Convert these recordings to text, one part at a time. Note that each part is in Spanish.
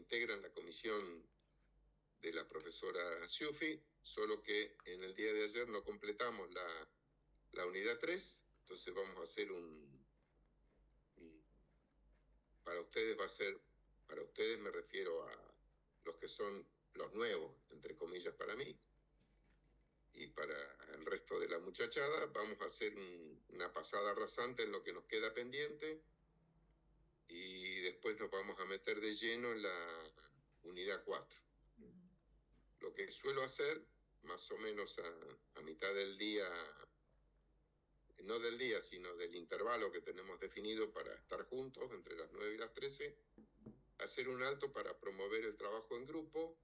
integran la comisión de la profesora Ciuffi, solo que en el día de ayer no completamos la unidad 3, entonces vamos a hacer para ustedes va a ser, para ustedes me refiero a los que son los nuevos, entre comillas para mí, y para el resto de la muchachada vamos a hacer una pasada rasante en lo que nos queda pendiente y después nos vamos a meter de lleno en la unidad 4. Lo que suelo hacer, más o menos a mitad del día, no del día, sino del intervalo que tenemos definido para estar juntos entre las 9 y las 13, hacer un alto para promover el trabajo en grupo.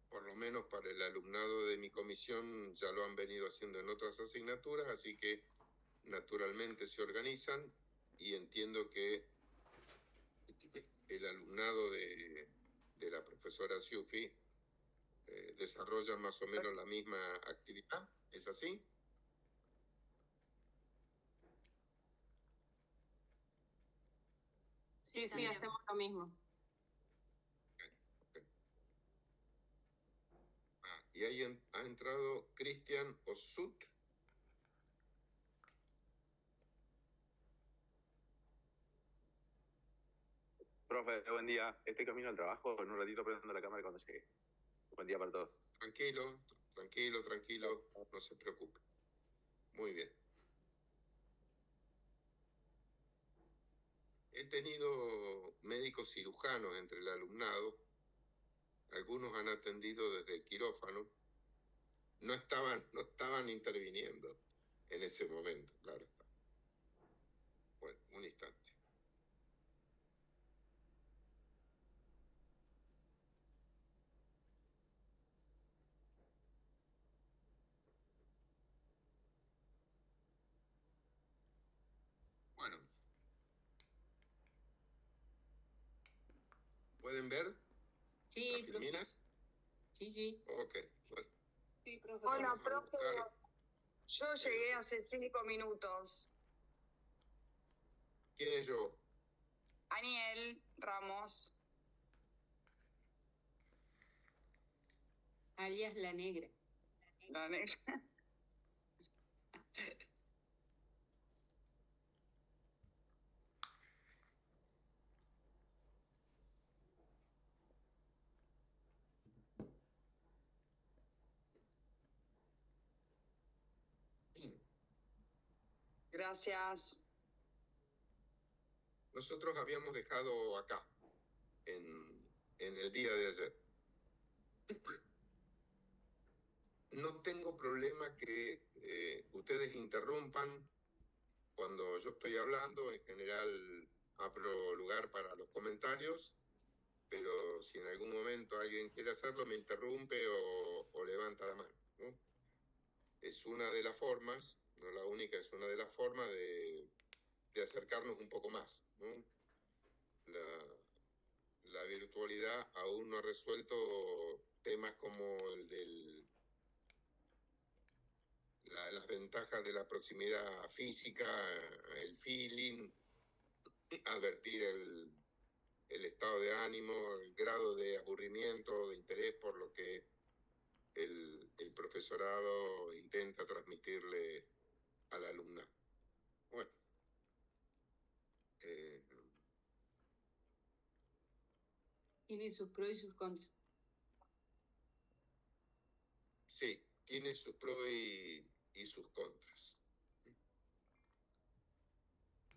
Por lo menos para el alumnado de mi comisión ya lo han venido haciendo en otras asignaturas, así que naturalmente se organizan y entiendo que el alumnado de la profesora Ciuffi desarrolla más o menos la misma actividad. ¿Es así? Sí, hacemos lo mismo. Okay. Y ahí ha entrado Cristian Osut. Profe, buen día. Estoy camino al trabajo, en un ratito prendo la cámara cuando llegue. Buen día para todos. Tranquilo, no se preocupe. Muy bien. He tenido médicos cirujanos entre el alumnado. Algunos han atendido desde el quirófano. No estaban interviniendo en ese momento, claro está. Bueno, un instante. Bueno. ¿Pueden ver? Sí, ¿Las filminas? Sí. Ok, bueno. Sí, profe. Hola, profe. Yo llegué hace 5 minutos. ¿Quién es yo? Aniel Ramos. Alias La Negra. La negra. Gracias. Nosotros habíamos dejado acá, en el día de ayer. No tengo problema que ustedes interrumpan cuando yo estoy hablando. En general abro lugar para los comentarios, pero si en algún momento alguien quiere hacerlo, me interrumpe o levanta la mano, ¿no? Es una de las formas, no la única, es una de las formas de acercarnos un poco más, ¿no? La virtualidad aún no ha resuelto temas como el del las ventajas de la proximidad física, el feeling, advertir el estado de ánimo, el grado de aburrimiento, de interés por lo que el profesorado intenta transmitirle al alumnado. Bueno. Tiene sus pros y sus contras. Sí, tiene sus pros y sus contras.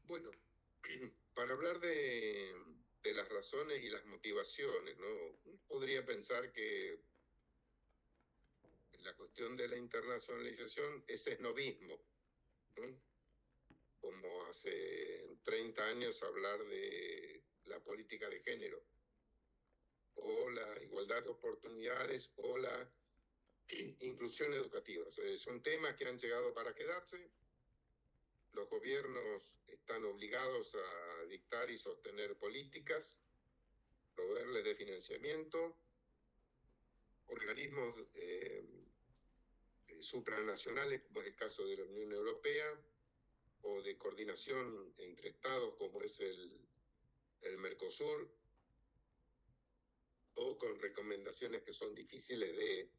Bueno, para hablar de las razones y las motivaciones, ¿no? Podría pensar que la cuestión de la internacionalización es esnovismo, ¿no? Como hace 30 años hablar de la política de género, o la igualdad de oportunidades, o la inclusión educativa. O sea, son temas que han llegado para quedarse. Los gobiernos están obligados a dictar y sostener políticas, proveerles de financiamiento, organismos supranacionales, como es el caso de la Unión Europea, o de coordinación entre estados, como es el Mercosur, o con recomendaciones que son difíciles de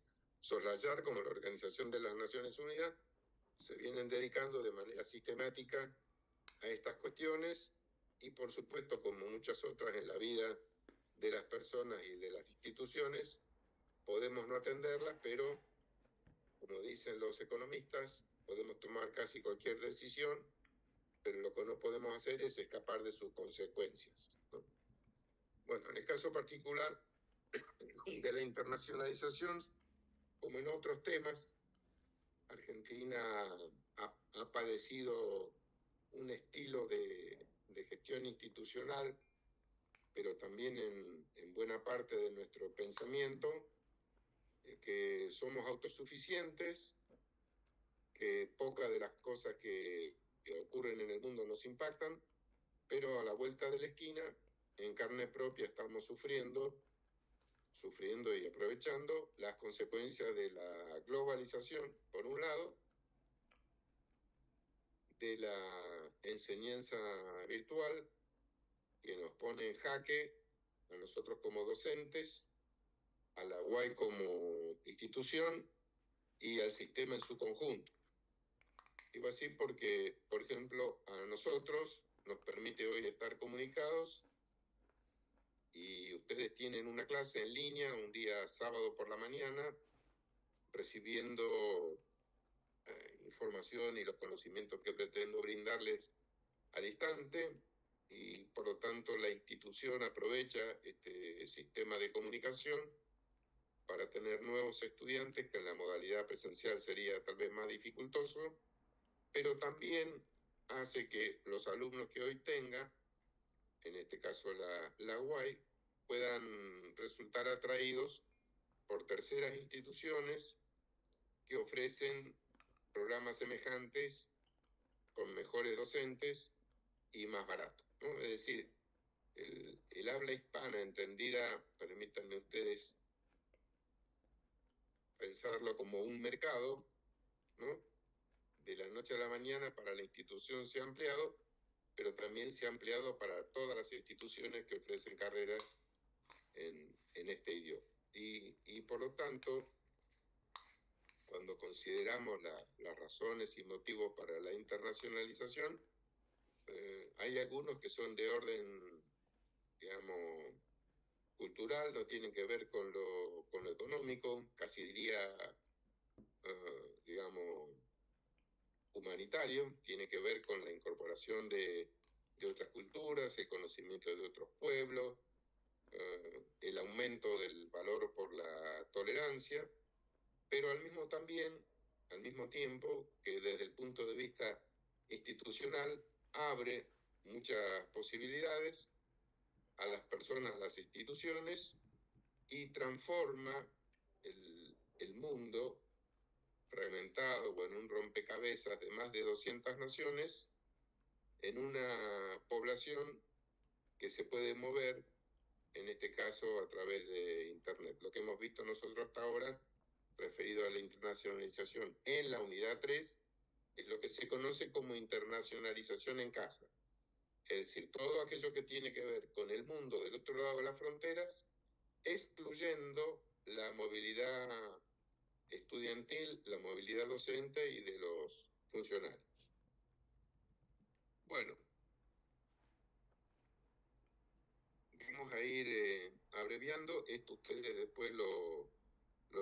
soslayar, como la Organización de las Naciones Unidas, se vienen dedicando de manera sistemática a estas cuestiones y, por supuesto, como muchas otras en la vida de las personas y de las instituciones, podemos no atenderlas, pero, como dicen los economistas, podemos tomar casi cualquier decisión, pero lo que no podemos hacer es escapar de sus consecuencias, ¿no? Bueno, en el caso particular de la internacionalización, como en otros temas, Argentina ha padecido un estilo de gestión institucional, pero también en buena parte de nuestro pensamiento, que somos autosuficientes, que pocas de las cosas que ocurren en el mundo nos impactan, pero a la vuelta de la esquina, en carne propia, estamos sufriendo y aprovechando las consecuencias de la globalización, por un lado, de la enseñanza virtual, que nos pone en jaque a nosotros como docentes, a la UAI como institución y al sistema en su conjunto. Digo así porque, por ejemplo, a nosotros nos permite hoy estar comunicados y ustedes tienen una clase en línea un día sábado por la mañana, recibiendo información y los conocimientos que pretendo brindarles al instante, y por lo tanto la institución aprovecha este sistema de comunicación para tener nuevos estudiantes, que en la modalidad presencial sería tal vez más dificultoso, pero también hace que los alumnos que hoy tenga, en este caso la UAI, puedan resultar atraídos por terceras instituciones que ofrecen programas semejantes con mejores docentes y más barato, ¿no? Es decir, el habla hispana entendida, permítanme ustedes pensarlo como un mercado, ¿no? De la noche a la mañana para la institución se ha ampliado, pero también se ha ampliado para todas las instituciones que ofrecen carreras en este idioma. Y por lo tanto, cuando consideramos las razones y motivos para la internacionalización, hay algunos que son de orden, digamos, cultural, no tienen que ver con lo económico, casi diría, digamos, humanitario, tiene que ver con la incorporación de otras culturas, el conocimiento de otros pueblos, el aumento del valor por la tolerancia, pero al mismo tiempo que desde el punto de vista institucional abre muchas posibilidades a las personas, a las instituciones, y transforma el mundo fragmentado o en un rompecabezas de más de 200 naciones en una población que se puede mover, en este caso a través de Internet. Lo que hemos visto nosotros hasta ahora, referido a la internacionalización en la unidad 3, es lo que se conoce como internacionalización en casa. Es decir, todo aquello que tiene que ver con el mundo del otro lado de las fronteras, excluyendo la movilidad estudiantil, la movilidad docente y de los funcionarios. Bueno, vamos a ir abreviando. Esto ustedes después lo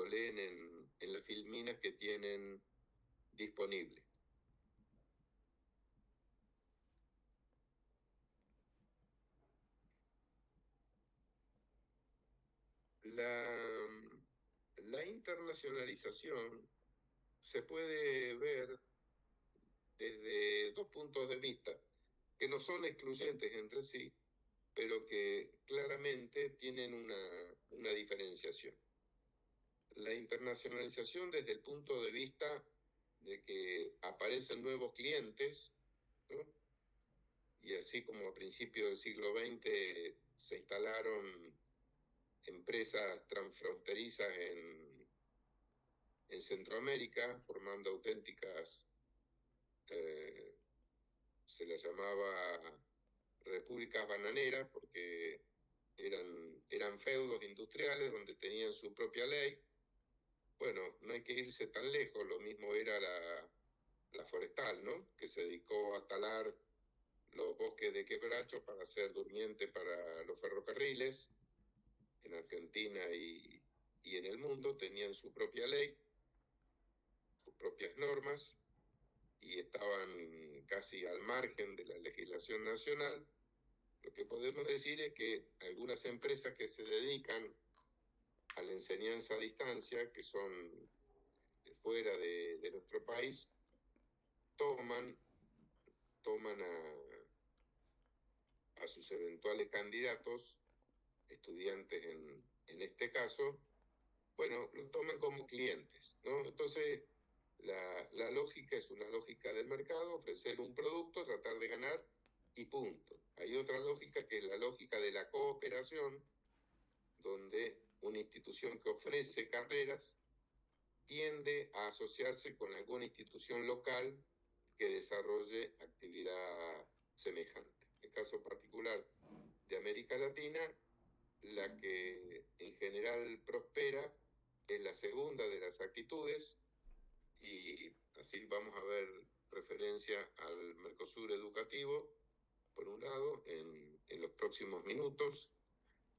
leen en las filminas que tienen disponibles. La internacionalización se puede ver desde dos puntos de vista, que no son excluyentes entre sí, pero que claramente tienen una diferenciación. La internacionalización desde el punto de vista de que aparecen nuevos clientes, ¿no? Y así como a principios del siglo XX se instalaron empresas transfronterizas en Centroamérica, formando auténticas, se las llamaba repúblicas bananeras, porque eran feudos industriales donde tenían su propia ley. Bueno, no hay que irse tan lejos, lo mismo era la forestal, ¿no? Que se dedicó a talar los bosques de quebrachos para hacer durmiente para los ferrocarriles. En Argentina y en el mundo tenían su propia ley, sus propias normas, y estaban casi al margen de la legislación nacional. Lo que podemos decir es que algunas empresas que se dedican a la enseñanza a distancia, que son fuera de nuestro país, toman a sus eventuales candidatos, estudiantes en este caso, bueno, lo toman como clientes, ¿no? Entonces, la lógica es una lógica del mercado, ofrecer un producto, tratar de ganar y punto. Hay otra lógica que es la lógica de la cooperación, donde una institución que ofrece carreras tiende a asociarse con alguna institución local que desarrolle actividad semejante. En el caso particular de América Latina, la que en general prospera es la segunda de las actitudes, y así vamos a ver referencia al Mercosur educativo, por un lado, en los próximos minutos,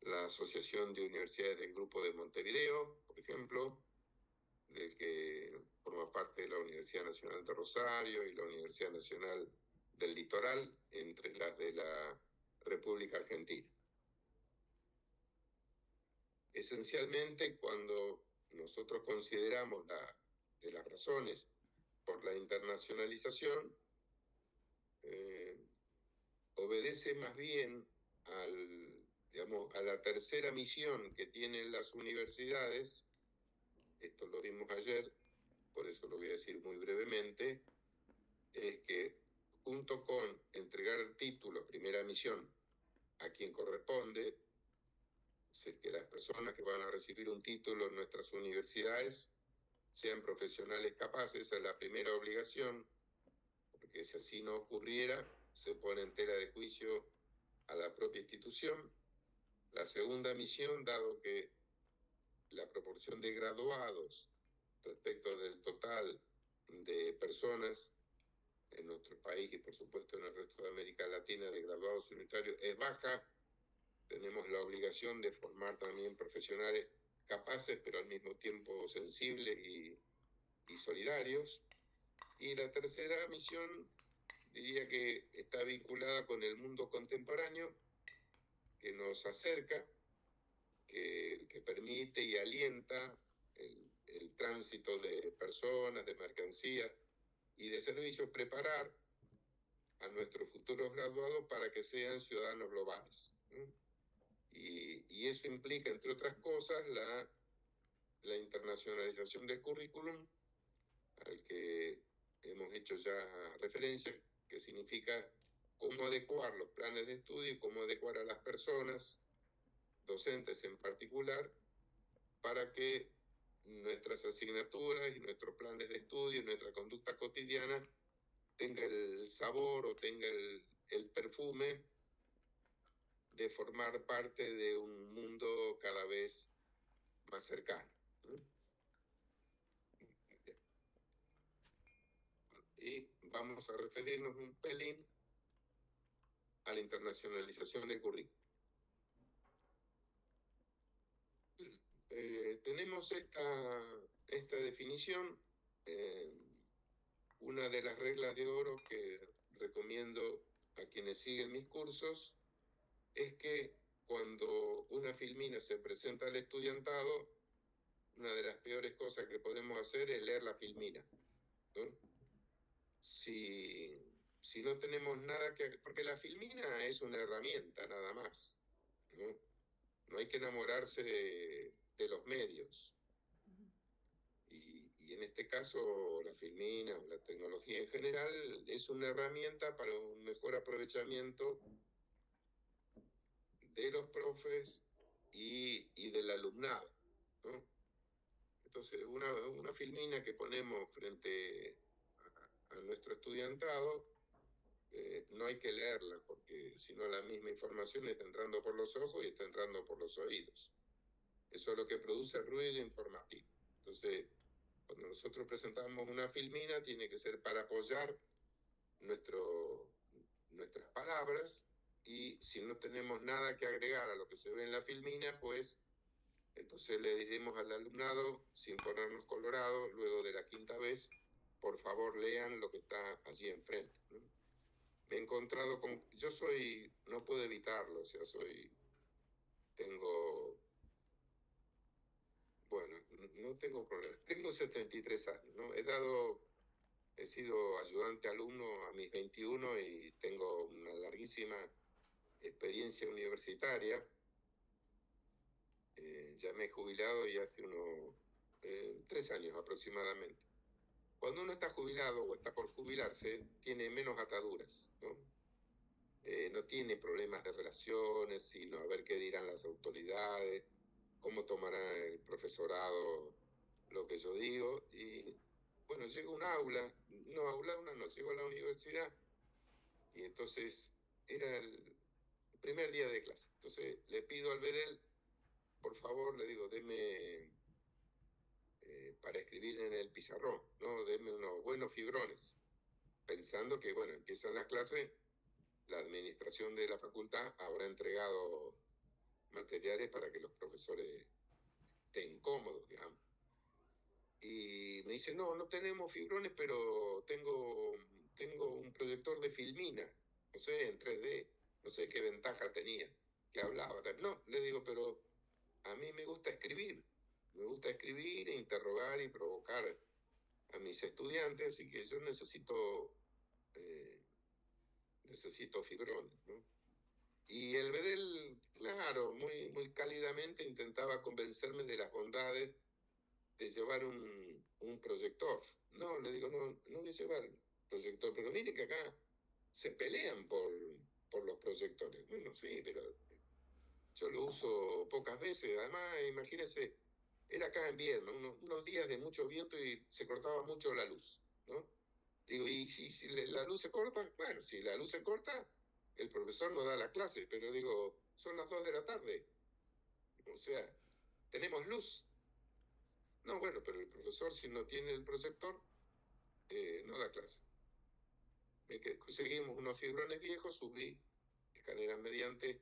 la Asociación de Universidades del Grupo de Montevideo, por ejemplo, del que forma parte de la Universidad Nacional de Rosario y la Universidad Nacional del Litoral, entre las de la República Argentina. Esencialmente, cuando nosotros consideramos de las razones por la internacionalización, obedece más bien a la tercera misión que tienen las universidades. Esto lo vimos ayer, por eso lo voy a decir muy brevemente, es que junto con entregar títulos, primera misión, a quien corresponde, es decir, que las personas que van a recibir un título en nuestras universidades sean profesionales capaces, esa es la primera obligación, porque si así no ocurriera, se pone en tela de juicio a la propia institución. La segunda misión, dado que la proporción de graduados respecto del total de personas en nuestro país y por supuesto en el resto de América Latina de graduados universitarios es baja, tenemos la obligación de formar también profesionales capaces, pero al mismo tiempo sensibles y solidarios. Y la tercera misión, diría que está vinculada con el mundo contemporáneo, que nos acerca, que permite y alienta el tránsito de personas, de mercancías y de servicios, preparar a nuestros futuros graduados para que sean ciudadanos globales, ¿no? Y eso implica, entre otras cosas, la internacionalización del currículum, al que hemos hecho ya referencia, que significa cómo adecuar los planes de estudio y cómo adecuar a las personas, docentes en particular, para que nuestras asignaturas y nuestros planes de estudio y nuestra conducta cotidiana tenga el sabor o tenga el perfume de formar parte de un mundo cada vez más cercano, ¿no? Y vamos a referirnos un pelín a la internacionalización del currículum. Tenemos esta definición. Una de las reglas de oro que recomiendo a quienes siguen mis cursos es que cuando una filmina se presenta al estudiantado, una de las peores cosas que podemos hacer es leer la filmina, ¿no? Si no tenemos nada que... Porque la filmina es una herramienta nada más, ¿no? No hay que enamorarse de los medios. Y en este caso, la filmina o la tecnología en general es una herramienta para un mejor aprovechamiento de los profes y del alumnado, ¿no? Entonces, una filmina que ponemos frente a nuestro estudiantado, no hay que leerla, porque si no la misma información está entrando por los ojos y está entrando por los oídos. Eso es lo que produce ruido informativo. Entonces, cuando nosotros presentamos una filmina, tiene que ser para apoyar nuestras palabras, y si no tenemos nada que agregar a lo que se ve en la filmina, pues entonces le diremos al alumnado, sin ponernos colorados, luego de la quinta vez, por favor lean lo que está allí enfrente, ¿no? Me he encontrado con... Yo no puedo evitarlo, o sea, tengo... Bueno, no tengo problema. Tengo 73 años, ¿no? He sido ayudante alumno a mis 21 y tengo una larguísima experiencia universitaria. Ya me he jubilado y hace unos 3 años aproximadamente. Cuando uno está jubilado o está por jubilarse, tiene menos ataduras, ¿no? No tiene problemas de relaciones, sino a ver qué dirán las autoridades, cómo tomará el profesorado lo que yo digo. Y bueno, llego a un aula, llego a la universidad, y entonces era el primer día de clase. Entonces le pido al Bedel, por favor, le digo, deme para escribir en el pizarrón, ¿no? Deme unos buenos fibrones, pensando que, bueno, empiezan las clases, la administración de la facultad habrá entregado materiales para que los profesores estén cómodos, digamos. Y me dice, no tenemos fibrones, pero tengo un proyector de filmina, no sé, en 3D, no sé qué ventaja tenía, que hablaba. No, le digo, pero a mí me gusta escribir e interrogar y provocar a mis estudiantes, así que yo necesito fibrones, ¿no? Y el Bedel, claro, muy, muy cálidamente intentaba convencerme de las bondades de llevar un proyector. No, le digo, no voy a llevar proyector, pero mire que acá se pelean por los proyectores. Bueno, sí, pero yo lo uso pocas veces. Además, imagínense, era acá en Viedma, unos días de mucho viento y se cortaba mucho la luz, ¿no? Digo, y si la luz se corta, bueno, si la luz se corta, el profesor no da la clase, pero digo, son las 2 de la tarde. O sea, tenemos luz. No, bueno, pero el profesor, si no tiene el proyector, no da clase. Conseguimos unos fibrones viejos, subí escalera mediante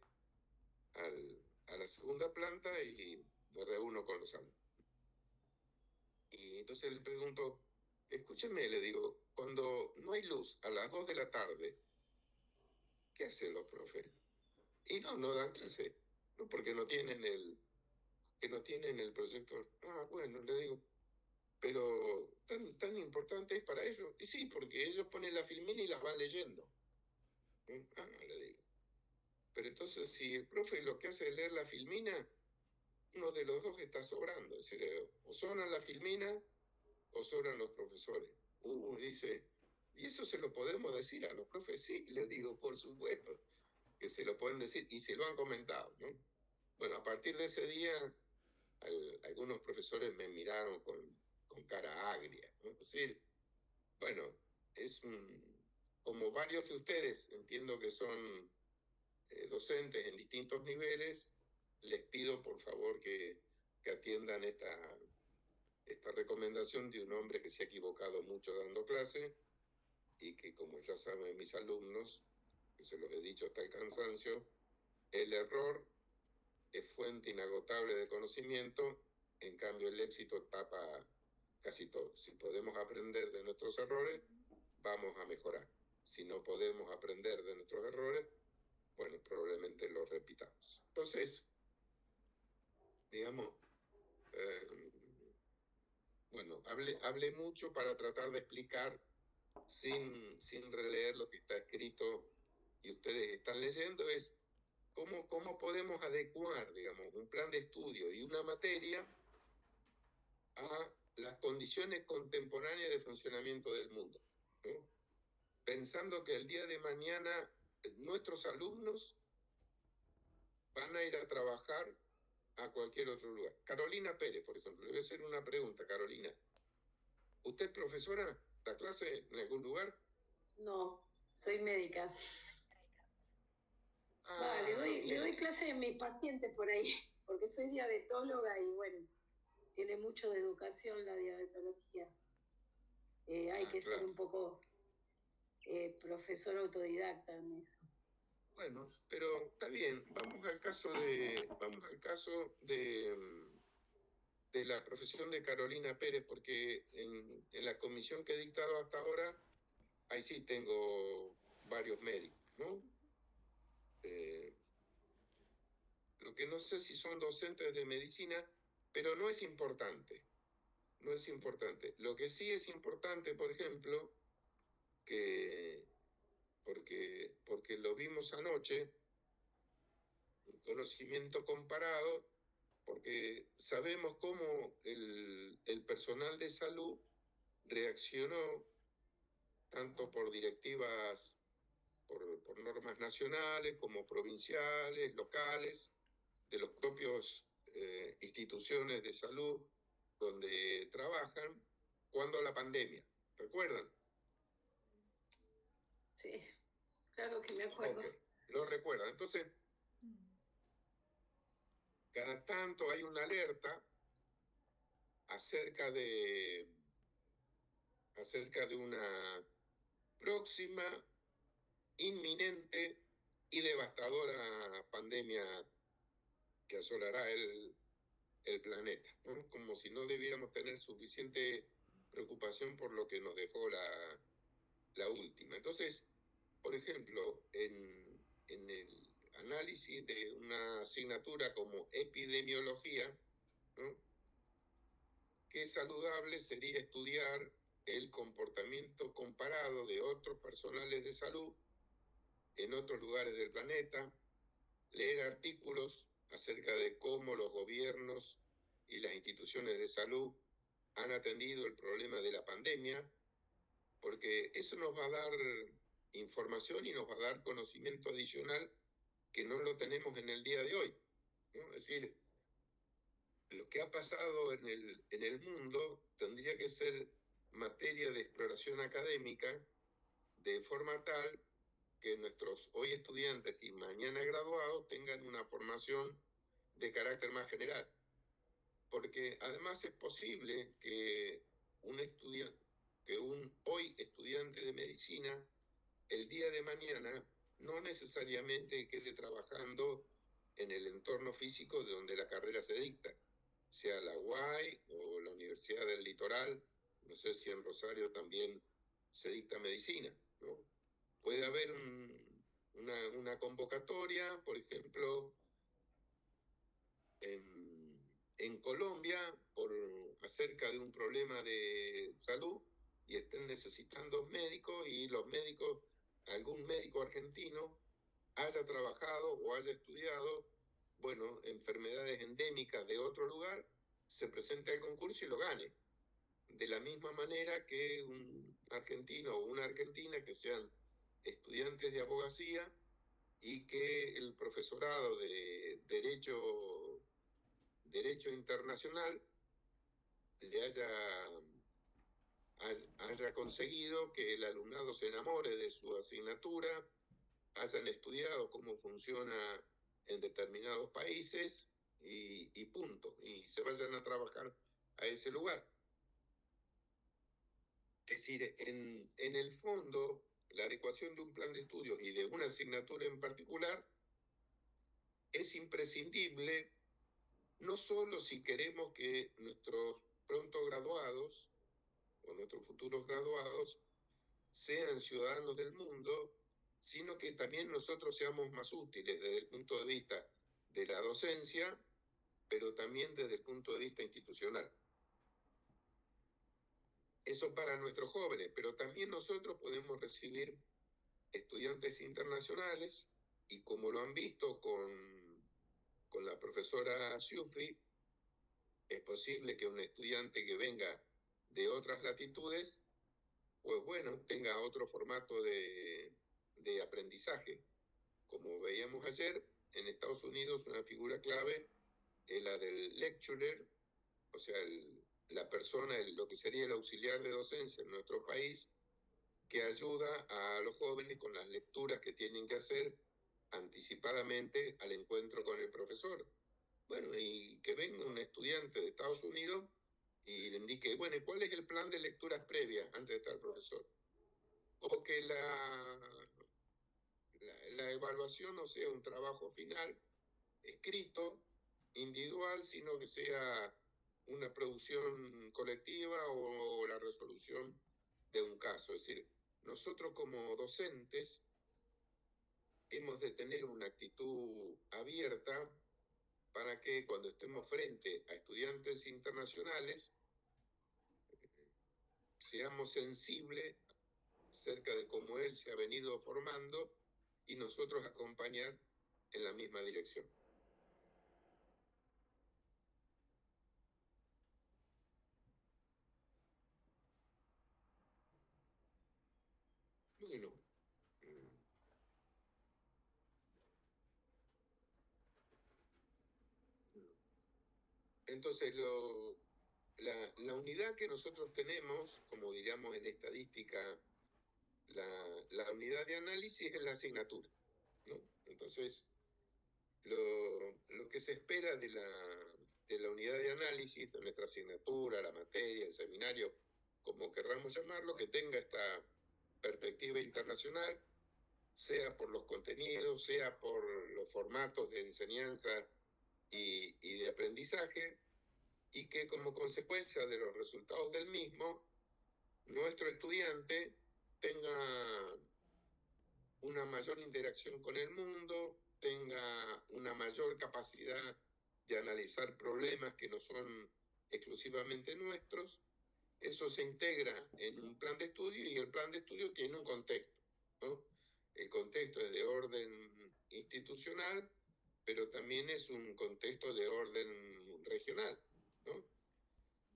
a la segunda planta y me reúno con los alumnos. Y entonces le pregunto, escúcheme, le digo, cuando no hay luz a las 2 de la tarde, ¿qué hacen los profes? Y no dan clase, no, porque no tienen el proyector. Ah, bueno, le digo, pero tan importante es para ellos. Y sí, porque ellos ponen la filmina y las van leyendo. Ah, le digo. Pero entonces, si el profe lo que hace es leer la filmina, uno de los dos está sobrando. Es decir, o sobran la filmina o sobran los profesores. Dice, ¿y eso se lo podemos decir a los profes? Sí, le digo, por supuesto que se lo pueden decir y se lo han comentado, ¿no? Bueno, a partir de ese día, algunos profesores me miraron con cara agria, ¿no? Es decir, bueno, como varios de ustedes, entiendo que son docentes en distintos niveles, les pido por favor que atiendan esta recomendación de un hombre que se ha equivocado mucho dando clase y que, como ya saben mis alumnos, que se los he dicho hasta el cansancio, el error es fuente inagotable de conocimiento, en cambio el éxito tapa casi todo. Si podemos aprender de nuestros errores, vamos a mejorar. Si no podemos aprender de nuestros errores, bueno, probablemente los repitamos. Entonces, digamos, bueno, hablé mucho para tratar de explicar sin releer lo que está escrito y ustedes están leyendo, es cómo podemos adecuar, digamos, un plan de estudio y una materia a las condiciones contemporáneas de funcionamiento del mundo, ¿no? Pensando que el día de mañana nuestros alumnos van a ir a trabajar a cualquier otro lugar. Carolina Pérez, por ejemplo, le voy a hacer una pregunta, Carolina. ¿Usted es profesora? ¿Da clase en algún lugar? No, soy médica. Le doy clase a mis pacientes por ahí, porque soy diabetóloga y bueno, tiene mucho de educación la diabetología. Hay que ser un poco profesor autodidacta en eso. Bueno, pero está bien. Vamos al caso de la profesión de Carolina Pérez, porque en la comisión que he dictado hasta ahora, ahí sí tengo varios médicos, ¿no? Lo que no sé si son docentes de medicina, pero no es importante. No es importante. Lo que sí es importante, por ejemplo, porque lo vimos anoche, un conocimiento comparado, porque sabemos cómo el personal de salud reaccionó tanto por directivas, por normas nacionales como provinciales, locales, de los propios instituciones de salud donde trabajan, cuando la pandemia. ¿Recuerdan? Sí, claro que me acuerdo. Okay. Lo recuerdan. Entonces, cada tanto hay una alerta acerca de una próxima, inminente y devastadora pandemia que asolará el planeta, ¿no? Como si no debiéramos tener suficiente preocupación por lo que nos dejó la última. Entonces, por ejemplo, en el análisis de una asignatura como epidemiología, ¿no? Qué saludable sería estudiar el comportamiento comparado de otros personales de salud en otros lugares del planeta, leer artículos acerca de cómo los gobiernos y las instituciones de salud han atendido el problema de la pandemia, porque eso nos va a dar información y nos va a dar conocimiento adicional que no lo tenemos en el día de hoy, ¿no? Es decir, lo que ha pasado en el mundo tendría que ser materia de exploración académica de forma tal que nuestros hoy estudiantes y mañana graduados tengan una formación de carácter más general. Porque además es posible que un hoy estudiante de medicina, el día de mañana, no necesariamente quede trabajando en el entorno físico de donde la carrera se dicta, sea la UAI o la Universidad del Litoral, no sé si en Rosario también se dicta medicina, ¿no? Puede haber una convocatoria, por ejemplo, en Colombia, acerca de un problema de salud, y estén necesitando médicos, y los médicos, algún médico argentino, haya trabajado o haya estudiado, bueno, enfermedades endémicas de otro lugar, se presente al concurso y lo gane. De la misma manera que un argentino o una argentina que sean estudiantes de abogacía y que el profesorado de Derecho Internacional le haya conseguido que el alumnado se enamore de su asignatura, hayan estudiado cómo funciona en determinados países y punto, y se vayan a trabajar a ese lugar. Es decir, en el fondo, la adecuación de un plan de estudios y de una asignatura en particular es imprescindible, no solo si queremos que nuestros pronto graduados o nuestros futuros graduados sean ciudadanos del mundo, sino que también nosotros seamos más útiles desde el punto de vista de la docencia, pero también desde el punto de vista institucional. Eso para nuestros jóvenes, pero también nosotros podemos recibir estudiantes internacionales, y como lo han visto con la profesora Ciuffi, es posible que un estudiante que venga de otras latitudes, pues bueno, tenga otro formato de aprendizaje. Como veíamos ayer, en Estados Unidos una figura clave es la del lecturer, o sea, la persona, lo que sería el auxiliar de docencia en nuestro país, que ayuda a los jóvenes con las lecturas que tienen que hacer anticipadamente al encuentro con el profesor. Bueno, y que venga un estudiante de Estados Unidos y le indique, bueno, ¿cuál es el plan de lecturas previas antes de estar el profesor? O que la evaluación no sea un trabajo final escrito, individual, sino que sea una producción colectiva o la resolución de un caso. Es decir, nosotros como docentes hemos de tener una actitud abierta para que cuando estemos frente a estudiantes internacionales seamos sensibles acerca de cómo él se ha venido formando y nosotros acompañar en la misma dirección. Bueno, entonces la unidad que nosotros tenemos, como diríamos en estadística, la unidad de análisis es la asignatura, ¿no? Entonces, lo que se espera de la unidad de análisis, de nuestra asignatura, la materia, el seminario, como querramos llamarlo, que tenga esta perspectiva internacional, sea por los contenidos, sea por los formatos de enseñanza y de aprendizaje, y que como consecuencia de los resultados del mismo, nuestro estudiante tenga una mayor interacción con el mundo, tenga una mayor capacidad de analizar problemas que no son exclusivamente nuestros. Eso se integra en un plan de estudio y el plan de estudio tiene un contexto, ¿no? El contexto es de orden institucional, pero también es un contexto de orden regional, ¿no?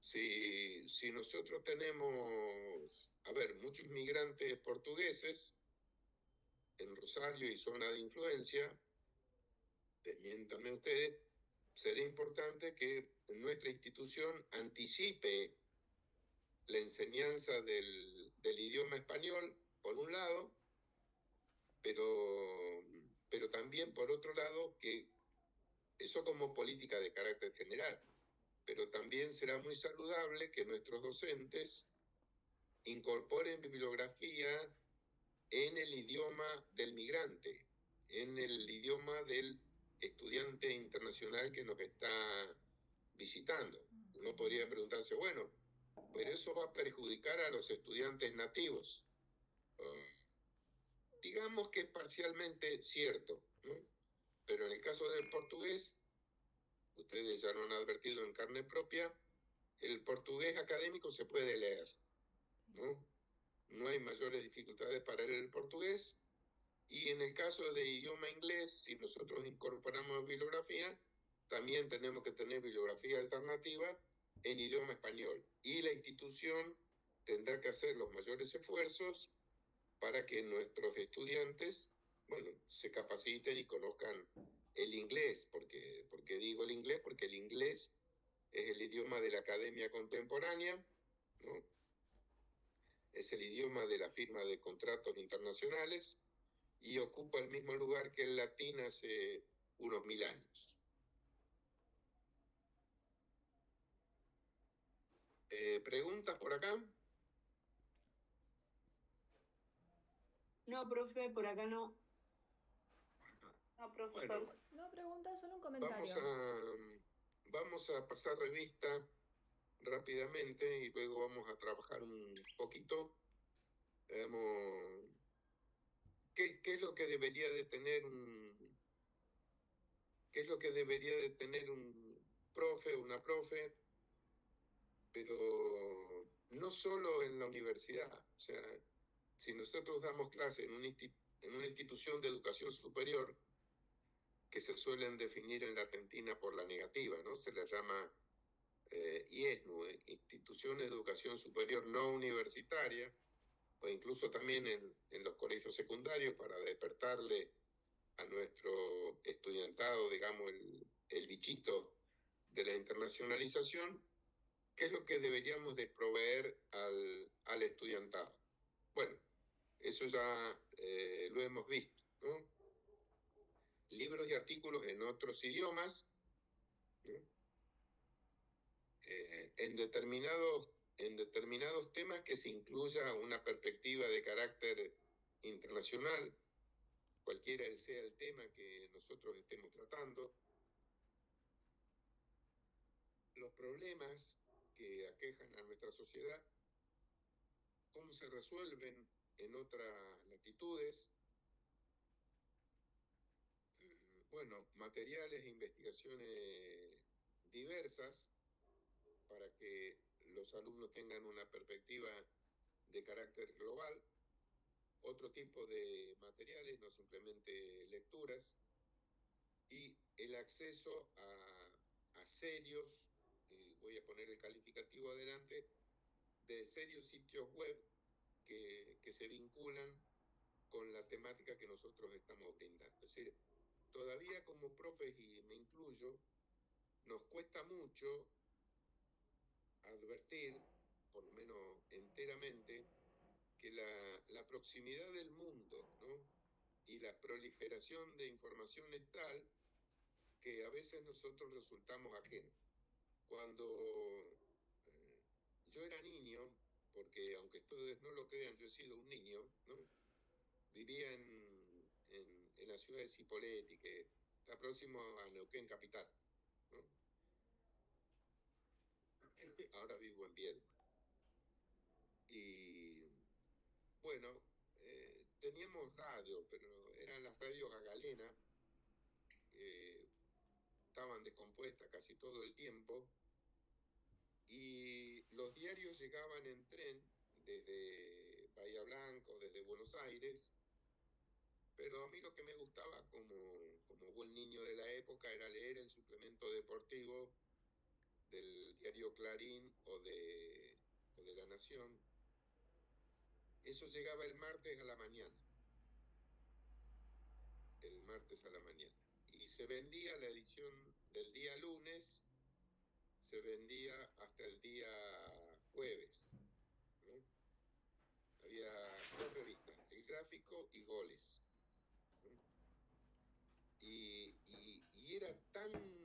Si nosotros tenemos, a ver, muchos migrantes portugueses en Rosario y zona de influencia, desmiéntanme ustedes, sería importante que nuestra institución anticipe la enseñanza del idioma español, por un lado, pero también por otro lado, que eso como política de carácter general, pero también será muy saludable que nuestros docentes incorporen bibliografía en el idioma del migrante, en el idioma del estudiante internacional que nos está visitando. Uno podría preguntarse, bueno, pero eso va a perjudicar a los estudiantes nativos. Digamos que es parcialmente cierto, ¿no? Pero en el caso del portugués, ustedes ya lo han advertido en carne propia, el portugués académico se puede leer, ¿no? No hay mayores dificultades para leer el portugués. Y en el caso de idioma inglés, si nosotros incorporamos bibliografía, también tenemos que tener bibliografía alternativa en idioma español. Y la institución tendrá que hacer los mayores esfuerzos para que nuestros estudiantes, bueno, se capaciten y conozcan el inglés. Porque digo el inglés? Porque el inglés es el idioma de la academia contemporánea, ¿no? Es el idioma de la firma de contratos internacionales y ocupa el mismo lugar que el latín hace unos 1000 años. ¿Preguntas por acá? No, profe, por acá no. No, profesor. Bueno, No pregunta, solo un comentario. vamos a pasar revista rápidamente y luego vamos a trabajar un poquito. ¿Qué es lo que debería de tener qué es lo que debería de tener un profe, una profe? Pero no solo en la universidad. O sea, si nosotros damos clase en una institución de educación superior, que se suelen definir en la Argentina por la negativa, ¿no? Se les llama IESNU, Institución de Educación Superior No Universitaria, o incluso también en los colegios secundarios para despertarle a nuestro estudiantado, digamos, el bichito de la internacionalización. ¿Qué es lo que deberíamos de proveer al estudiantado? Bueno, eso ya lo hemos visto, ¿no? libros y artículos en otros idiomas, ¿no? En determinados temas que se incluya una perspectiva de carácter internacional, cualquiera sea el tema que nosotros estemos tratando. Los problemas que aquejan a nuestra sociedad, cómo se resuelven en otras latitudes, bueno, materiales e investigaciones diversas para que los alumnos tengan una perspectiva de carácter global, otro tipo de materiales, no simplemente lecturas, y el acceso a serios, voy a poner el calificativo adelante, de serios sitios web que se vinculan con la temática que nosotros estamos brindando. Es decir, todavía como profes, y me incluyo, nos cuesta mucho advertir, por lo menos enteramente, que la proximidad del mundo, ¿no? Y la proliferación de información es tal que a veces nosotros resultamos ajenos. Cuando yo era niño, porque aunque ustedes no lo crean, yo he sido un niño, ¿no? Vivía en la ciudad de Cipolletti, que está próximo a Neuquén capital, ¿no? Ahora vivo en Viedma. Y bueno, teníamos radio, pero eran las radios a galena, estaban descompuestas casi todo el tiempo, y los diarios llegaban en tren desde Bahía Blanca, desde Buenos Aires, pero a mí lo que me gustaba como buen niño de la época era leer el suplemento deportivo del diario Clarín o de La Nación. Eso llegaba el martes a la mañana. El martes a la mañana. Y se vendía la edición del día lunes, se vendía hasta el día jueves, ¿no? Había 2 revistas, El Gráfico y Goles, ¿no? Y era tan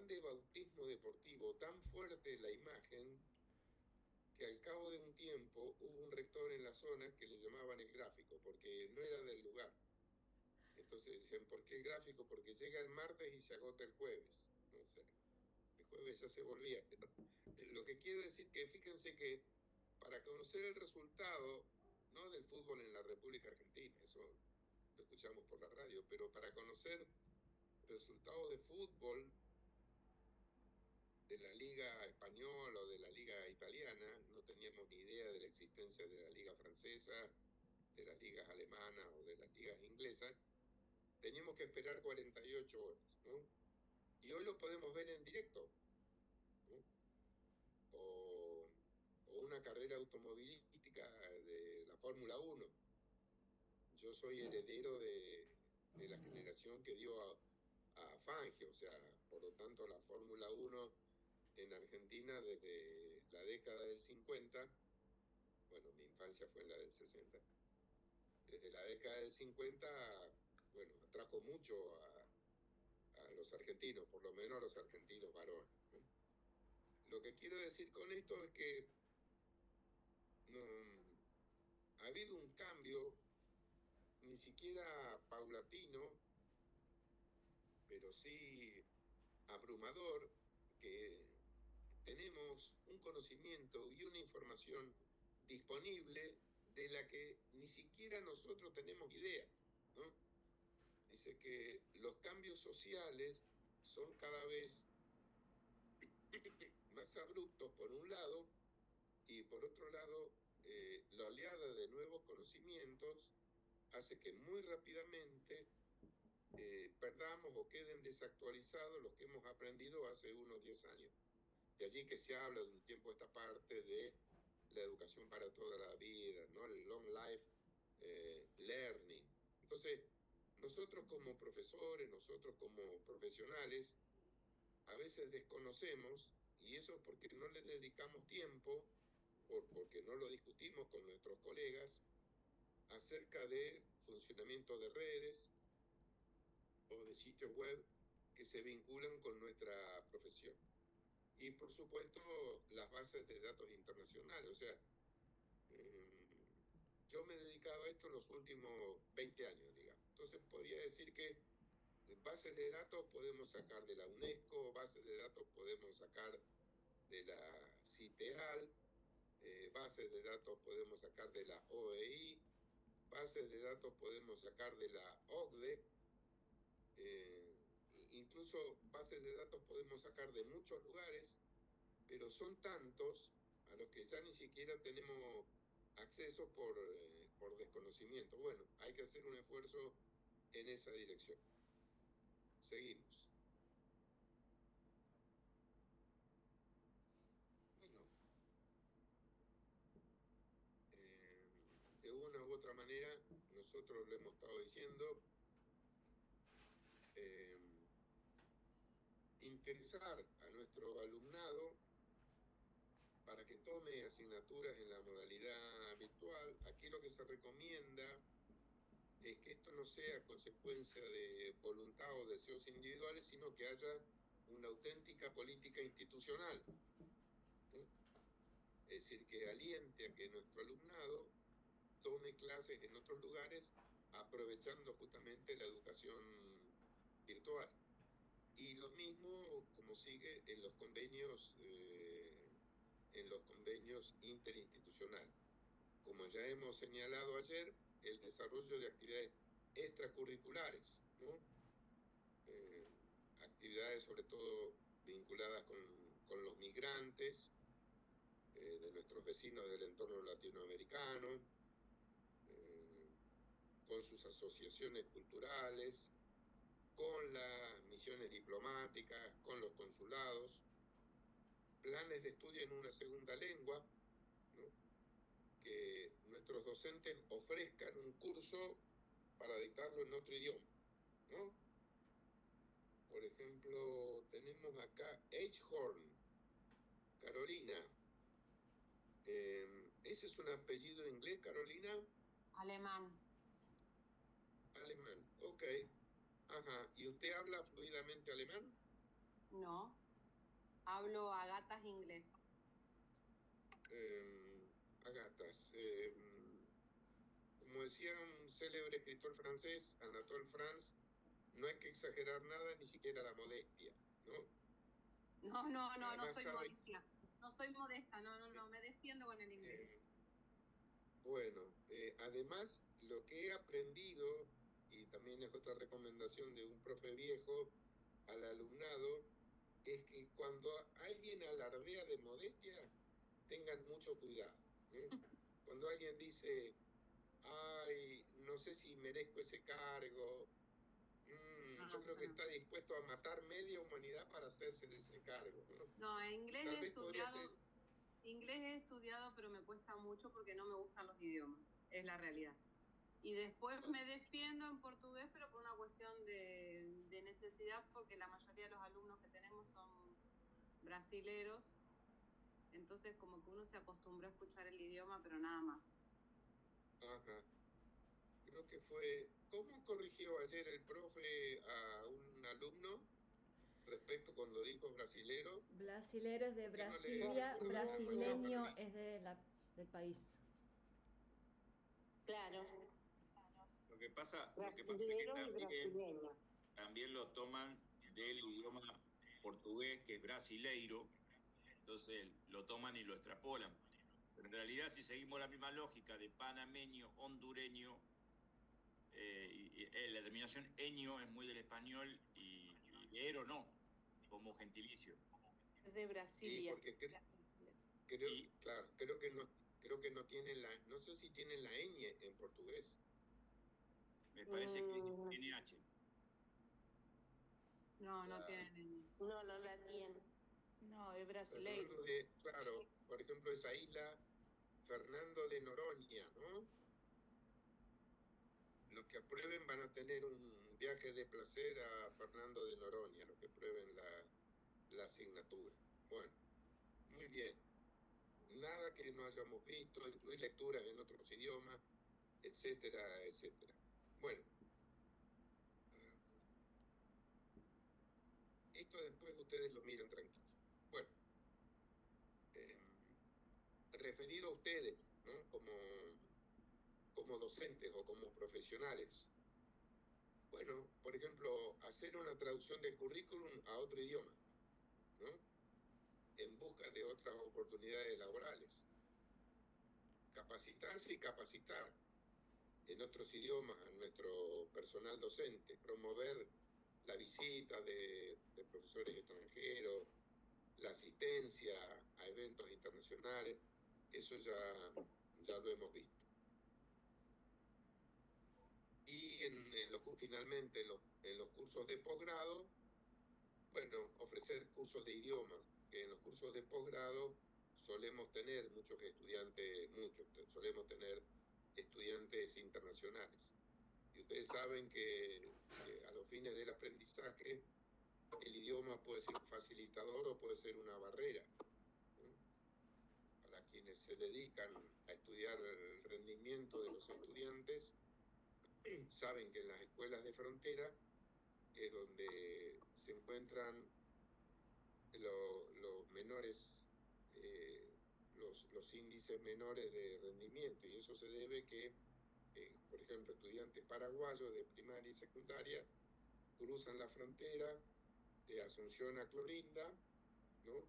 de bautismo deportivo, tan fuerte la imagen, que al cabo de un tiempo hubo un rector en la zona que le llamaban El Gráfico, porque no era del lugar. Entonces dicen, ¿por qué El Gráfico? Porque llega el martes y se agota el jueves. ¿No? O sea, el jueves ya se volvía. Lo que quiero decir que fíjense que para conocer el resultado, no del fútbol en la República Argentina, eso lo escuchamos por la radio, pero para conocer el resultado de fútbol de la Liga Española o de la Liga Italiana, no teníamos ni idea de la existencia de la Liga Francesa, de las ligas alemanas o de las ligas inglesas, teníamos que esperar 48 horas, ¿no? Y hoy lo podemos ver en directo, ¿no? O una carrera automovilística de la Fórmula 1. Yo soy heredero de la generación que dio a Fangio, o sea, por lo tanto la Fórmula 1 en Argentina desde la década del 50, bueno, mi infancia fue en la del 60, desde la década del 50, bueno, atrajo mucho a los argentinos, por lo menos a los argentinos varones, ¿no? Lo que quiero decir con esto es que no, ha habido un cambio, ni siquiera paulatino, pero sí abrumador, que tenemos un conocimiento y una información disponible de la que ni siquiera nosotros tenemos idea, ¿no? Dice que los cambios sociales son cada vez más abruptos por un lado, y por otro lado, la oleada de nuevos conocimientos hace que muy rápidamente perdamos o queden desactualizados los que hemos aprendido hace unos 10 años. De allí que se habla de un tiempo esta parte de la educación para toda la vida, ¿no? El long life learning. Entonces, nosotros como profesores, nosotros como profesionales, a veces desconocemos, y eso es porque no le dedicamos tiempo, porque no lo discutimos con nuestros colegas, acerca de funcionamiento de redes o de sitios web que se vinculan con nuestra profesión. Y por supuesto, las bases de datos internacionales. O sea, yo me he dedicado a esto los últimos 20 años, digamos. Entonces podría decir que bases de datos podemos sacar de la UNESCO, bases de datos podemos sacar de la CITEAL, bases de datos podemos sacar de la OEI, bases de datos podemos sacar de la OCDE, incluso bases de datos podemos sacar de muchos lugares, pero son tantos a los que ya ni siquiera tenemos acceso por desconocimiento. Bueno, hay que hacer un esfuerzo en esa dirección. Seguimos. Bueno, de una u otra manera, nosotros le hemos estado diciendo, interesar a nuestro alumnado para que tome asignaturas en la modalidad virtual. Aquí lo que se recomienda es que esto no sea consecuencia de voluntad o deseos individuales, sino que haya una auténtica política institucional. Es decir, que aliente a que nuestro alumnado tome clases en otros lugares, aprovechando justamente la educación virtual. Y lo mismo como sigue en los convenios interinstitucionales. Como ya hemos señalado ayer, el desarrollo de actividades extracurriculares, ¿no? Actividades sobre todo vinculadas con los migrantes, de nuestros vecinos del entorno latinoamericano, con sus asociaciones culturales, con las misiones diplomáticas, con los consulados, planes de estudio en una segunda lengua, ¿no? Que nuestros docentes ofrezcan un curso para dictarlo en otro idioma, ¿no? Por ejemplo, tenemos acá Eichhorn, Carolina. ¿Ese es un apellido inglés, Carolina? Alemán. Alemán, ok. Ajá, ¿y usted habla fluidamente alemán? No. Hablo a gatas inglés. A gatas. Como decía un célebre escritor francés, Anatole France, no hay que exagerar nada, ni siquiera la modestia, ¿no? No soy modestia. No soy modesta, no, me defiendo con el inglés. Bueno, además, lo que he aprendido, y también es otra recomendación de un profe viejo al alumnado, es que cuando alguien alardea de modestia, tengan mucho cuidado, ¿eh? Cuando alguien dice, ay, no sé si merezco ese cargo, yo creo que está dispuesto a matar media humanidad para hacerse de ese cargo, ¿no? No, inglés Tal he vez podría estudiado, ser... inglés he estudiado, pero me cuesta mucho porque no me gustan los idiomas, es la realidad. Y después me defiendo en portugués, pero por una cuestión de necesidad, porque la mayoría de los alumnos que tenemos son brasileros, entonces como que uno se acostumbró a escuchar el idioma, pero nada más. Ajá. Creo que fue... ¿Cómo corrigió ayer el profe a un alumno respecto cuando dijo brasilero? Brasilero es de ¿Por qué no le Brasilia, recordó brasileño Carolina? es del país. Claro. Lo que pasa es que también lo toman del idioma portugués, que es brasileiro, entonces lo toman y lo extrapolan. Pero en realidad, si seguimos la misma lógica de panameño, hondureño, la terminación eño es muy del español y ero no, como gentilicio. Es de Brasilia. Sí, porque creo que no tienen la... No sé si tienen la ñ en portugués. Me parece que tiene H. No tienen. No la tienen. No, es brasileiro. Claro, por ejemplo, esa isla Fernando de Noronha, ¿no? Los que aprueben van a tener un viaje de placer a Fernando de Noronha, los que aprueben la asignatura. Bueno, muy bien. Nada que no hayamos visto, incluir lecturas en otros idiomas. etcétera, etcétera. Bueno, esto después ustedes lo miran tranquilo. Bueno, referido a ustedes, ¿no? Como docentes o como profesionales. Bueno, por ejemplo, hacer una traducción del currículum a otro idioma, ¿no? En busca de otras oportunidades laborales. Capacitarse y capacitar en otros idiomas a nuestro personal docente, promover la visita de profesores extranjeros, la asistencia a eventos internacionales, eso ya lo hemos visto. Y finalmente en los cursos de posgrado, bueno, ofrecer cursos de idiomas, que en los cursos de posgrado solemos tener solemos tener estudiantes internacionales. Y ustedes saben que a los fines del aprendizaje, el idioma puede ser un facilitador o puede ser una barrera, ¿no? Para quienes se dedican a estudiar el rendimiento de los estudiantes, saben que en las escuelas de frontera es donde se encuentran los menores, los índices menores de rendimiento, y eso se debe que, por ejemplo, estudiantes paraguayos de primaria y secundaria cruzan la frontera de Asunción a Clorinda, ¿no?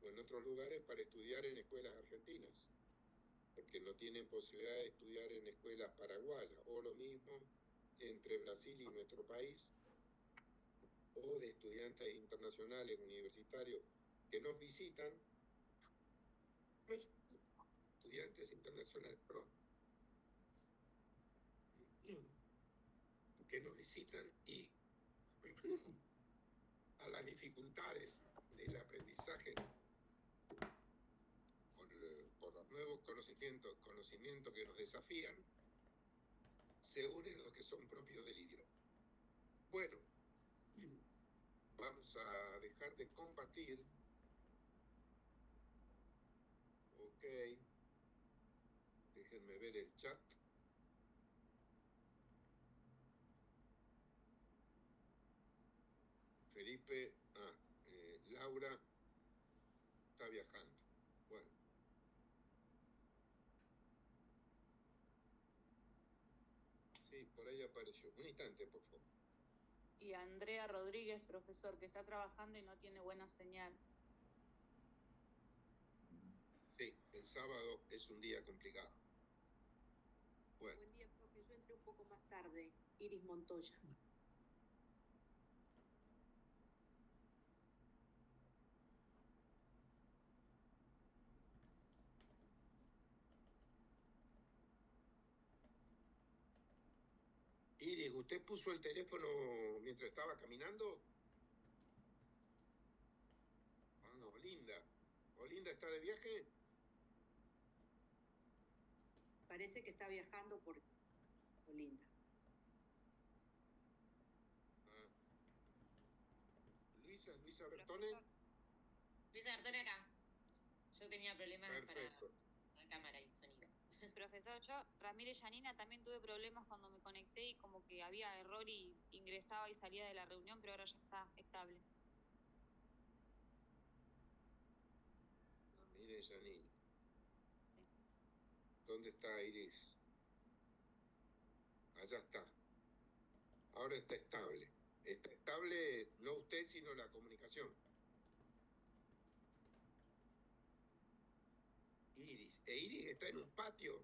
O en otros lugares para estudiar en escuelas argentinas, porque no tienen posibilidad de estudiar en escuelas paraguayas, o lo mismo entre Brasil y nuestro país, o de estudiantes internacionales universitarios que nos visitan, estudiantes internacionales, perdón, que nos visitan y a las dificultades del aprendizaje por los nuevos conocimientos que nos desafían, se unen los que son propios del idioma. Bueno, vamos a dejar de compartir. Ok. Déjenme ver el chat. Felipe, Laura está viajando. Bueno. Sí, por ahí apareció. Un instante, por favor. Y Andrea Rodríguez, profesor, que está trabajando y no tiene buena señal. Sí, el sábado es un día complicado. Bueno. Buen día, profe. Yo entré un poco más tarde. Iris Montoya. Iris, ¿usted puso el teléfono mientras estaba caminando? Ah, no, Olinda. ¿Olinda está de viaje? Parece que está viajando por Olinda. Ah. Luisa Bertone. Luisa Bertone acá. Yo tenía problemas Perfecto. para la cámara y sonido. Profesor, yo, Ramírez Yanina, también tuve problemas cuando me conecté y como que había error y ingresaba y salía de la reunión, pero ahora ya está estable. Mire, Janine. ¿Dónde está Iris? Allá está. Ahora está estable. Está estable no usted, sino la comunicación. Iris. Iris está en un patio.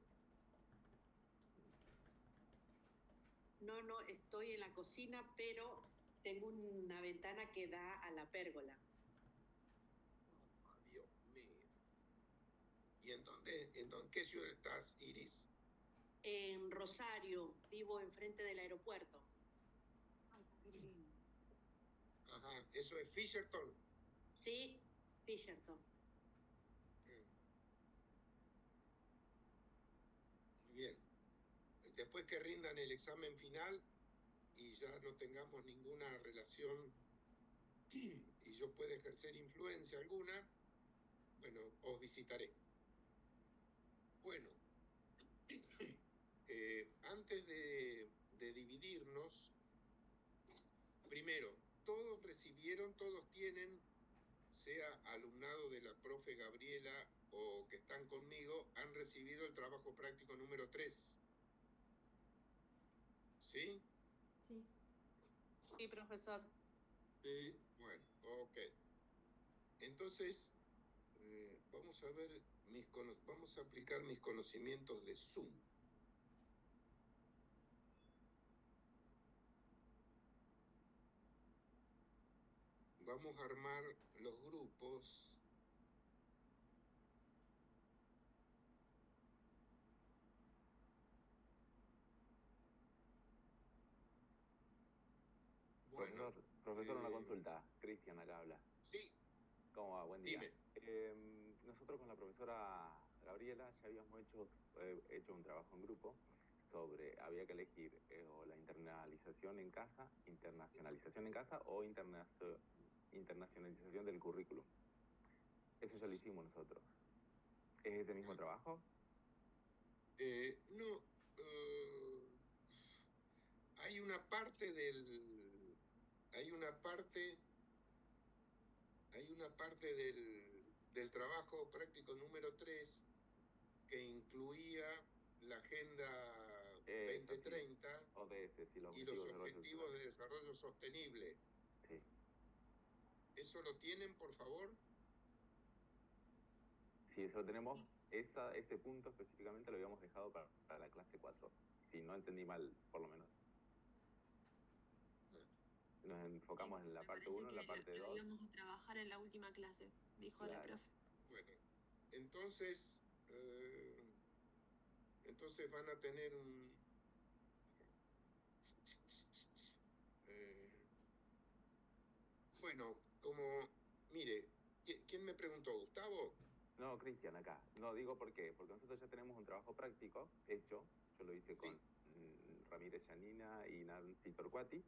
No, estoy en la cocina, pero tengo una ventana que da a la pérgola. Oh, Dios mío. ¿Y en qué ciudad estás, Iris? En Rosario, vivo enfrente del aeropuerto. Ay, qué lindo. Ajá, ¿eso es Fisherton? Sí, Fisherton. Muy bien. Después que rindan el examen final y ya no tengamos ninguna relación y yo pueda ejercer influencia alguna, bueno, os visitaré. Bueno, antes de dividirnos, primero, todos tienen, sea alumnado de la profe Gabriela o que están conmigo, han recibido el trabajo práctico número 3. ¿Sí? Sí. Sí, profesor. Sí. Bueno, ok. Entonces, vamos a ver, vamos a aplicar mis conocimientos de Zoom. Vamos a armar los grupos. Bueno, profesor, una consulta. Cristian acá habla. Sí. ¿Cómo va? Buen día. Dime. Nosotros con la profesora Gabriela ya habíamos hecho un trabajo en grupo sobre, había que elegir o la internacionalización en casa o internacionalización del currículum. Eso ya lo hicimos nosotros. ¿Es ese mismo trabajo? No. Hay una parte del trabajo práctico número 3 que incluía la Agenda 2030 sí. ODS, sí, y los Objetivos de Desarrollo Sostenible. Sí. ¿Eso lo tienen, por favor? Sí, eso lo tenemos. Ese punto específicamente lo habíamos dejado para la clase 4. Si no entendí mal, por lo menos. Nos enfocamos en la parte 1, en la parte 2. Lo íbamos a trabajar en la última clase, dijo claro. La profe. Bueno, entonces van a tener bueno, mire, ¿quién me preguntó? ¿Gustavo? No, Cristian, acá. No, digo por qué. Porque nosotros ya tenemos un trabajo práctico hecho. Yo lo hice con Ramírez Yanina y Nancy Torcuati.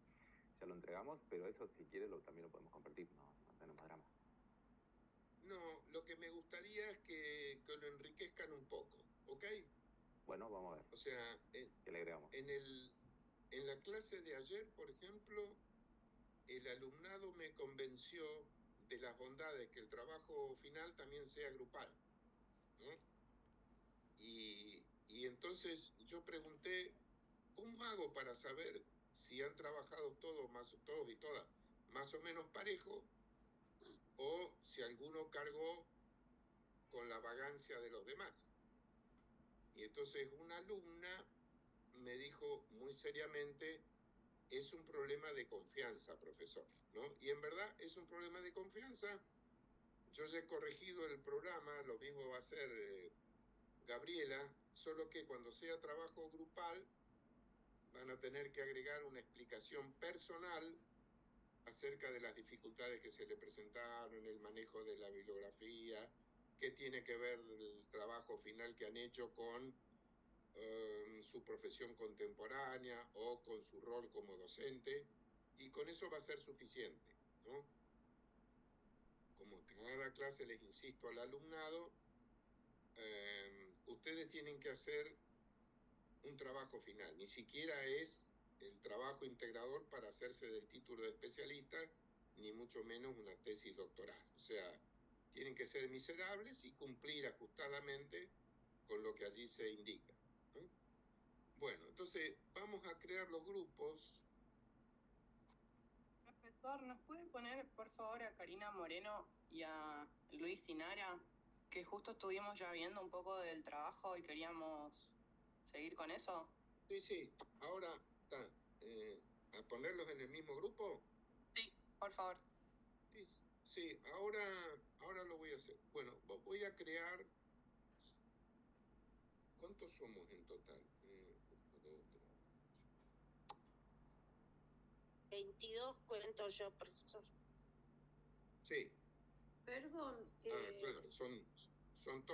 Ya lo entregamos, pero eso si quiere también lo podemos compartir. No tenemos drama. No, lo que me gustaría es que lo enriquezcan un poco, ¿ok? Bueno, vamos a ver. O sea, ¿qué le agregamos? En la clase de ayer, por ejemplo, el alumnado me convenció de las bondades que el trabajo final también sea grupal, ¿no? Y entonces yo pregunté, ¿cómo hago para saber si han trabajado todos y todas más o menos parejo o si alguno cargó con la vagancia de los demás? Y entonces una alumna me dijo muy seriamente, es un problema de confianza, profesor, ¿no? Y en verdad es un problema de confianza. Yo ya he corregido el programa, lo mismo va a hacer Gabriela, solo que cuando sea trabajo grupal van a tener que agregar una explicación personal acerca de las dificultades que se le presentaron, el manejo de la bibliografía, qué tiene que ver el trabajo final que han hecho con su profesión contemporánea o con su rol como docente, y con eso va a ser suficiente, ¿no? Como cada clase les insisto al alumnado, ustedes tienen que hacer un trabajo final, ni siquiera es el trabajo integrador para hacerse del título de especialista, ni mucho menos una tesis doctoral. O sea, tienen que ser miserables y cumplir ajustadamente con lo que allí se indica, ¿no? Bueno, entonces vamos a crear los grupos. Profesor, ¿nos puede poner, por favor, a Karina Moreno y a Luis Sinara? Que justo estuvimos ya viendo un poco del trabajo y queríamos seguir con eso. Sí. Ahora, ¿a ponerlos en el mismo grupo? Sí, por favor. Sí, ahora lo voy a hacer. Bueno, voy a crear... ¿Cuántos somos en total? 22 cuento yo, profesor. Sí. Perdón. Claro, son